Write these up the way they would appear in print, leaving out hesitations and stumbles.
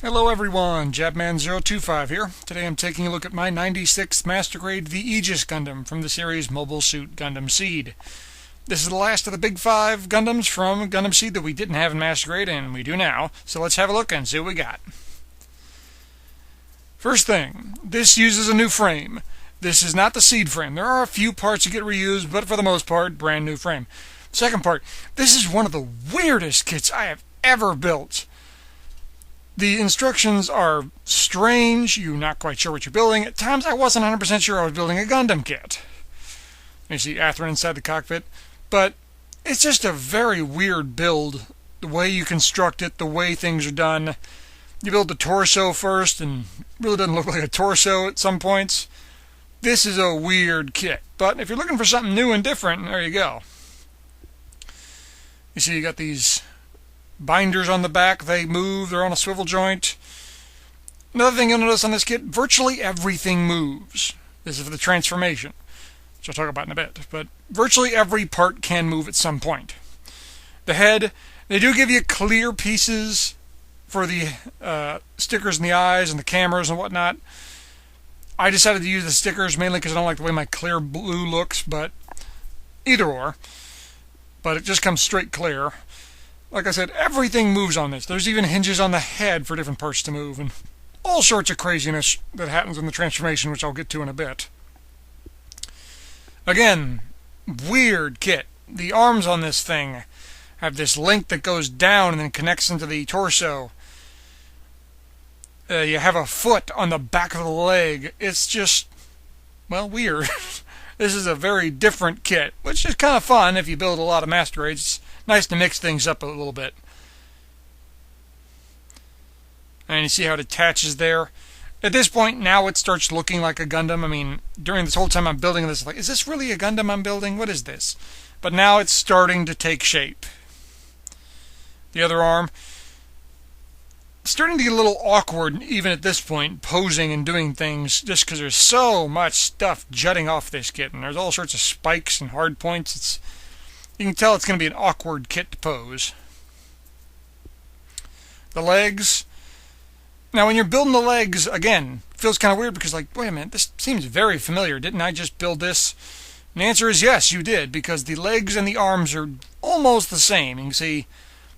Hello everyone, Jabman025 here. Today I'm taking a look at my 96th Master Grade, the Aegis Gundam from the series Mobile Suit Gundam Seed. This is the last of the big 5 Gundams from Gundam Seed that we didn't have in Master Grade, and we do now. So let's have a look and see what we got. First thing, this uses a new frame. This is not the Seed frame. There are a few parts that get reused, but for the most part, brand new frame. Second part, this is one of the weirdest kits I have ever built. The instructions are strange. You're not quite sure what you're building. At times, I wasn't 100% sure I was building a Gundam kit. You see Atherin inside the cockpit. But it's just a very weird build. The way you construct it, the way things are done. You build the torso first, and it really doesn't look like a torso at some points. This is a weird kit. But if you're looking for something new and different, there you go. You see you got these binders on the back, they move, they're on a swivel joint. Another thing you'll notice on this kit, virtually everything moves. This is for the transformation, which I'll talk about in a bit. But virtually every part can move at some point. The head, they do give you clear pieces for the stickers in the eyes and the cameras and whatnot. I decided to use the stickers mainly because I don't like the way my clear blue looks, but either or. But it just comes straight clear. Like I said, everything moves on this. There's even hinges on the head for different parts to move, and all sorts of craziness that happens in the transformation, which I'll get to in a bit. Again, weird kit. The arms on this thing have this link that goes down and then connects into the torso. You have a foot on the back of the leg. It's just, well, weird. This is a very different kit, which is kind of fun if you build a lot of Master Grades. It's nice to mix things up a little bit. And you see how it attaches there. At this point, now it starts looking like a Gundam. I mean, during this whole time I'm building this, like, is this really a Gundam I'm building? What is this? But now it's starting to take shape. The other arm, starting to get a little awkward even at this point, posing and doing things, just because there's so much stuff jutting off this kit, and there's all sorts of spikes and hard points. You can tell it's going to be an awkward kit to pose. The legs. Now, when you're building the legs, again, it feels kind of weird because, like, wait a minute, this seems very familiar. Didn't I just build this? And the answer is yes, you did, because the legs and the arms are almost the same. You can see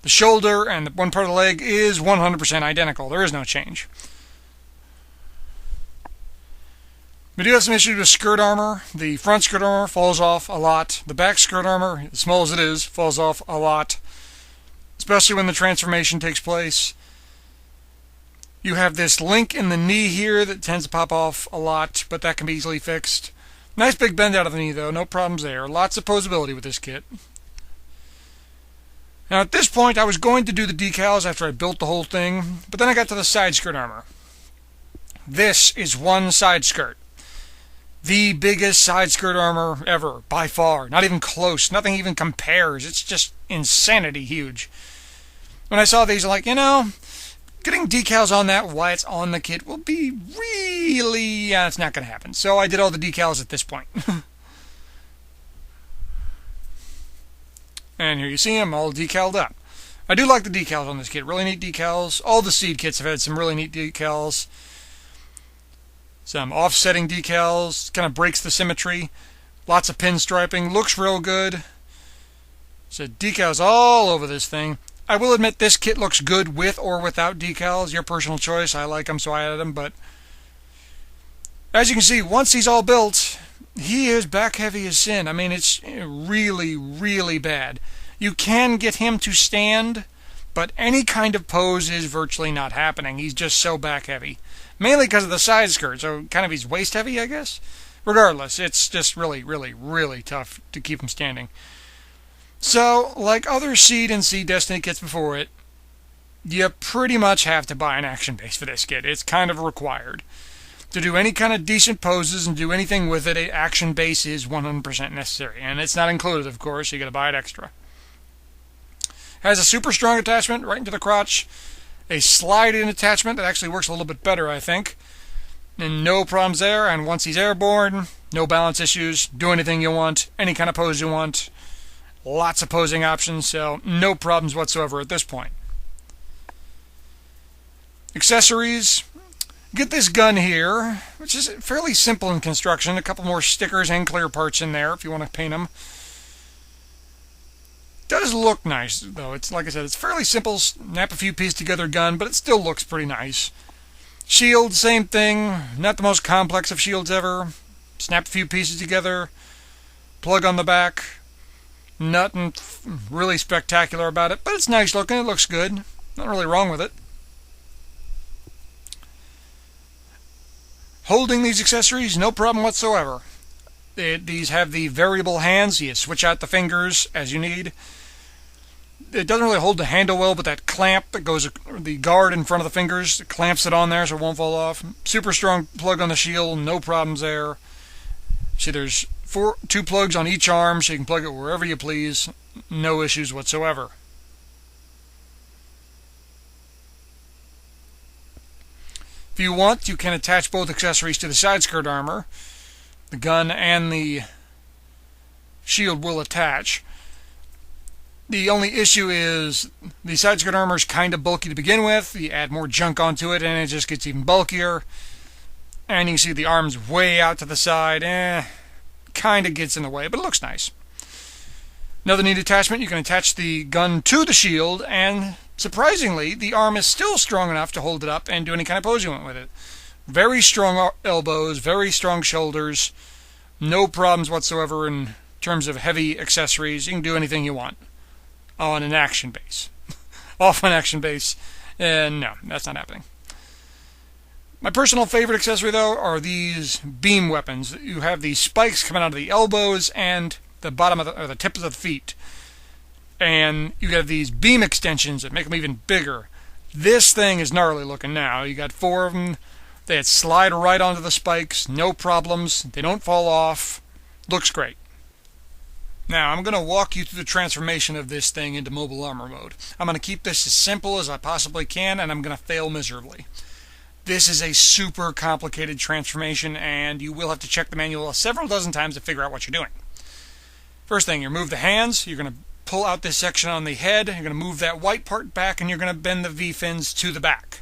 the shoulder and the one part of the leg is 100% identical. There is no change. We do have some issues with skirt armor. The front skirt armor falls off a lot. The back skirt armor, as small as it is, falls off a lot. Especially when the transformation takes place. You have this link in the knee here that tends to pop off a lot, but that can be easily fixed. Nice big bend out of the knee though, no problems there. Lots of posability with this kit. Now at this point I was going to do the decals after I built the whole thing, but then I got to the side skirt armor. This is one side skirt. The biggest side skirt armor ever, by far. Not even close. Nothing even compares. It's just insanity huge. When I saw these, I'm like, you know, getting decals on that while it's on the kit will be really... it's not going to happen. So I did all the decals at this point. And here you see them all decaled up. I do like the decals on this kit. Really neat decals. All the Seed kits have had some really neat decals. Some offsetting decals, kind of breaks the symmetry. Lots of pinstriping, looks real good. So decals all over this thing. I will admit this kit looks good with or without decals. Your personal choice. I like them, so I added them. But as you can see, once he's all built, he is back heavy as sin. I mean, it's really, really bad. You can get him to stand, but any kind of pose is virtually not happening. He's just so back heavy. Mainly because of the side skirt, so kind of he's waist heavy, I guess. Regardless, it's just really, really, really tough to keep him standing. So, like other Seed and Seed Destiny kits before it, you pretty much have to buy an action base for this kit. It's kind of required. To do any kind of decent poses and do anything with it, an action base is 100% necessary. And it's not included, of course, you gotta buy it extra. Has a super strong attachment right into the crotch. A slide-in attachment that actually works a little bit better, I think. And no problems there, and once he's airborne, no balance issues, do anything you want, any kind of pose you want. Lots of posing options, so no problems whatsoever at this point. Accessories. Get this gun here, which is fairly simple in construction. A couple more stickers and clear parts in there if you want to paint them. Does look nice, though. It's like I said, it's fairly simple, snap a few pieces together gun, but it still looks pretty nice. Shield, same thing. Not the most complex of shields ever. Snap a few pieces together. Plug on the back. Nothing really spectacular about it, but it's nice looking. It looks good. Not really wrong with it. Holding these accessories, no problem whatsoever. These have the variable hands. You switch out the fingers as you need. It doesn't really hold the handle well, but that clamp that goes, the guard in front of the fingers, it clamps it on there so it won't fall off. Super strong plug on the shield, no problems there. See, there's two plugs on each arm, so you can plug it wherever you please. No issues whatsoever. If you want, you can attach both accessories to the side skirt armor. The gun and the shield will attach. The only issue is the side skirt armor is kind of bulky to begin with. You add more junk onto it and it just gets even bulkier. And you can see the arms way out to the side. Kind of gets in the way, but it looks nice. Another neat attachment, you can attach the gun to the shield, and surprisingly, the arm is still strong enough to hold it up and do any kind of pose you want with it. Very strong elbows, very strong shoulders, no problems whatsoever in terms of heavy accessories. You can do anything you want on an action base. Off an action base, no, that's not happening. My personal favorite accessory, though, are these beam weapons. You have these spikes coming out of the elbows and the bottom of the tips of the feet. And you have these beam extensions that make them even bigger. This thing is gnarly looking now. You got 4 of them. They slide right onto the spikes. No problems. They don't fall off. Looks great. Now, I'm going to walk you through the transformation of this thing into mobile armor mode. I'm going to keep this as simple as I possibly can, and I'm going to fail miserably. This is a super complicated transformation, and you will have to check the manual several dozen times to figure out what you're doing. First thing, you remove the hands. You're going to pull out this section on the head. You're going to move that white part back, and you're going to bend the V-fins to the back.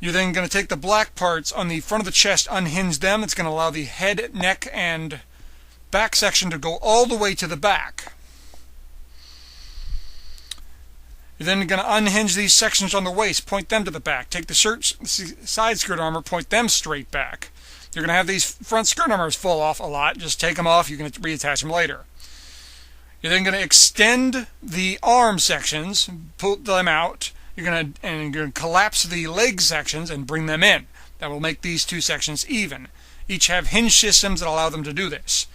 You're then going to take the black parts on the front of the chest, unhinge them. It's going to allow the head, neck, and back section to go all the way to the back. You're then going to unhinge these sections on the waist, point them to the back. Take the side skirt armor, point them straight back. You're going to have these front skirt armors fall off a lot. Just take them off. You can reattach them later. You're then going to extend the arm sections, pull them out. You're going to collapse the leg sections and bring them in. That will make these two sections even. Each have hinge systems that allow them to do this.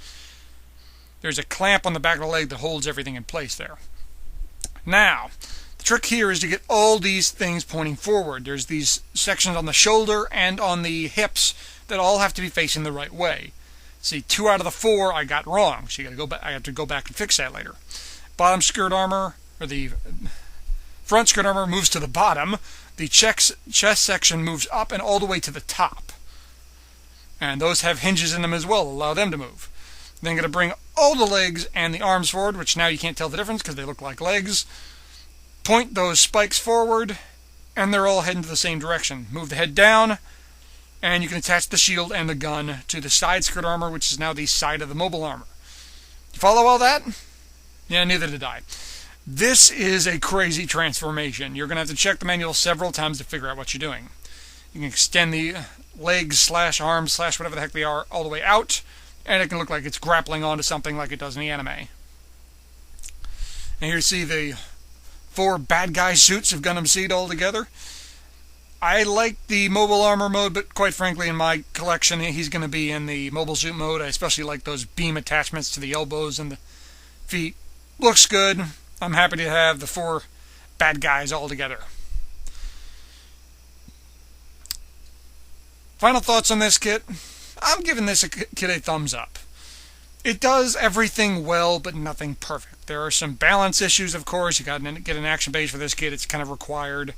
There's a clamp on the back of the leg that holds everything in place there. Now, the trick here is to get all these things pointing forward. There's these sections on the shoulder and on the hips that all have to be facing the right way. See, 2 out of the 4 I got wrong, so I have to go back and fix that later. Bottom skirt armor, or the front skirt armor moves to the bottom. The chest section moves up and all the way to the top. And those have hinges in them as well, allow them to move. Then I'm going to bring all the legs and the arms forward, which now you can't tell the difference because they look like legs. Point those spikes forward, and they're all heading to the same direction. Move the head down, and you can attach the shield and the gun to the side skirt armor, which is now the side of the mobile armor. You follow all that? Yeah, neither did I. This is a crazy transformation. You're going to have to check the manual several times to figure out what you're doing. You can extend the legs / arms / whatever the heck they are all the way out, and it can look like it's grappling onto something like it does in the anime. And here you see the 4 bad guy suits of Gundam Seed all together. I like the mobile armor mode, but quite frankly, in my collection, he's going to be in the mobile suit mode. I especially like those beam attachments to the elbows and the feet. Looks good. I'm happy to have the 4 bad guys all together. Final thoughts on this kit. I'm giving this kit a thumbs up. It does everything well, but nothing perfect. There are some balance issues, of course. You got to get an action base for this kit. It's kind of required.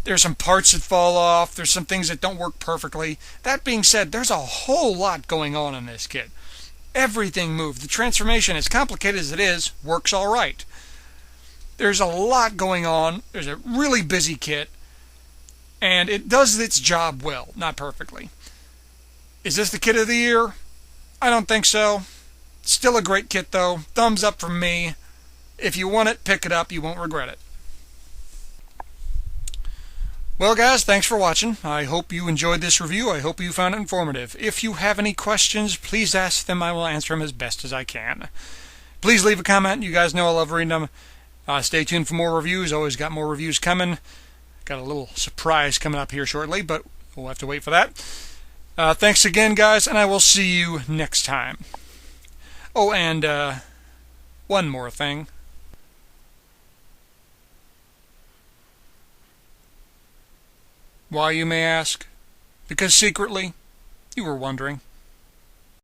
There's some parts that fall off. There's some things that don't work perfectly. That being said, there's a whole lot going on in this kit. Everything moves. The transformation, as complicated as it is, works all right. There's a lot going on. There's a really busy kit, and it does its job well, not perfectly. Is this the kit of the year? I don't think so. Still a great kit though. Thumbs up from me. If you want it, pick it up. You won't regret it. Well guys, thanks for watching. I hope you enjoyed this review. I hope you found it informative. If you have any questions, please ask them. I will answer them as best as I can. Please leave a comment. You guys know I love reading them. Stay tuned for more reviews. Always got more reviews coming. Got a little surprise coming up here shortly, but we'll have to wait for that. Thanks again, guys, and I will see you next time. Oh, and one more thing. Why, you may ask? Because secretly, you were wondering.